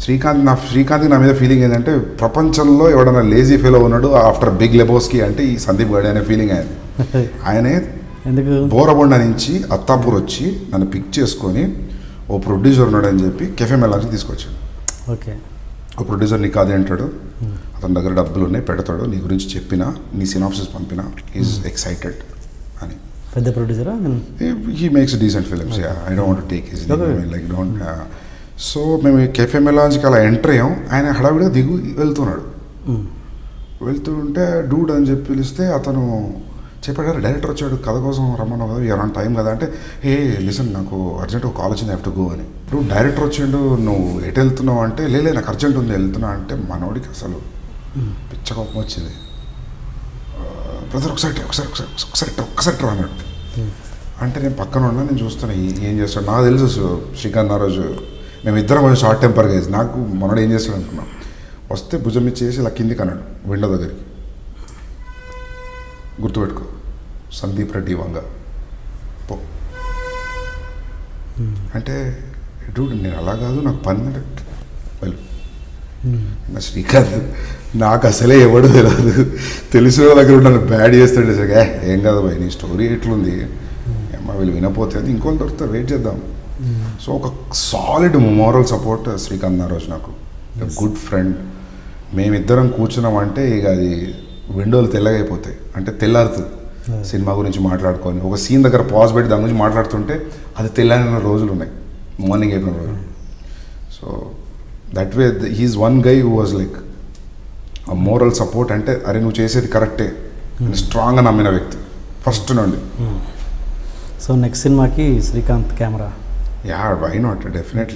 శ్రీకాంత్కి నా మీద ఫీలింగ్ ఏంటంటే ప్రపంచంలో ఎవడన్నా లేజీ ఫీల్ ఉన్నాడు ఆఫ్టర్ బిగ్ లెబోస్కి అంటే ఈ సందీప్ గడి అనే ఫీలింగ్ ఆయనే ఎందుకు బోరబొండ నుంచి అత్తాపూర్ వచ్చి నన్ను పిక్ చేసుకొని ఓ ప్రొడ్యూసర్ ఉన్నాడు అని చెప్పి కెఫే మెలాన్స్కి తీసుకొచ్చాడు. ఓకే, ఓ ప్రొడ్యూసర్ నీకు అదే అంటాడు, అతని దగ్గర డబ్బులు ఉన్నాయి పెడతాడు, నీ గురించి చెప్పినా నీ సినాప్సిస్ పంపినా ఈజ్ ఎక్సైటెడ్ అని. పెద్ద ప్రొడ్యూసరా? He makes decent films. I don't want to take his like don't. So మేము కెఫే మెలాన్స్కి అలా ఎంటర్ అయ్యాం. ఆయన హడావిడిగా వెళ్తున్నాడు. వెళ్తుంటే డూడ్ అని చెప్పి పిలిస్తే అతను చెప్పాడు, డైరెక్టర్ వచ్చాడు కథ కోసం రమ్మన్నావు కదా, ఎవరైనా టైం కదా అంటే, ఏ లిసన్ నాకు అర్జెంట్ కాల్ వచ్చింది, హ్యావ్ టు గో అని. ఇప్పుడు డైరెక్టర్ వచ్చిండు, నువ్వు ఎటు వెళ్తున్నావు అంటే, లేలే నాకు అర్జెంట్ ఉంది వెళ్తున్నా అంటే, మనోడికి అసలు పిచ్చ కోపం వచ్చింది. బ్రదర్ ఒకసారి అన్నాడు. అంటే నేను పక్కన ఉన్నా, నేను చూస్తాను ఏం చేస్తాడు. నాకు తెలుసు శ్రీకాంత్ ఆ రోజు మేమిద్దరం కొంచెం షార్ట్ టెంపర్గా వేసి నాకు మనోడు ఏం చేస్తాడు అనుకున్నాం. వస్తే భుజం ఇచ్చేసి ఇలా కిందికి అన్నాడు విండో దగ్గరికి, గుర్తుపెట్టుకో సందీప్ రెడ్డి వంగ పో అంటే, డూడ్ నేను అలా కాదు నాకు పని అంటే వెళ్ళు. నా శ్రీకాంత్ నాకు అసలే ఎవడు తెలియదు, తెలిసిన వాళ్ళ దగ్గర నన్ను బ్యాడ్ చేస్తాడు. సరే ఏం కాదు భయ్ నీ స్టోరీ ఎట్లుంది అమ్మ, వీళ్ళు వినపోతే అది ఇంకోళ్ళు దొరుకుతారు, వెయిట్ చేద్దాం. సో ఒక సాలిడ్ మోరల్ సపోర్ట్ శ్రీకాంత్ ఆ రోజు నాకు, గుడ్ ఫ్రెండ్. మేమిద్దరం కూర్చున్నామంటే ఇక అది విండోలు తెల్లగైపోతాయి, అంటే తెల్లారుతుంది. సినిమా గురించి మాట్లాడుకొని ఒక సీన్ దగ్గర పాజ్ పెట్టి దాని గురించి మాట్లాడుతుంటే అది తెల్లారిన రోజులు ఉన్నాయి, మార్నింగ్ అయిపోయిన రోజులు. So that way he's one guy who was like a moral support. అంటే అరే నువ్వు చేసేది కరెక్టే అని స్ట్రాంగ్గా నమ్మిన వ్యక్తి ఫస్ట్ నుండి. సో నెక్స్ట్ సినిమాకి Srikanth camera? Yeah why not, definitely.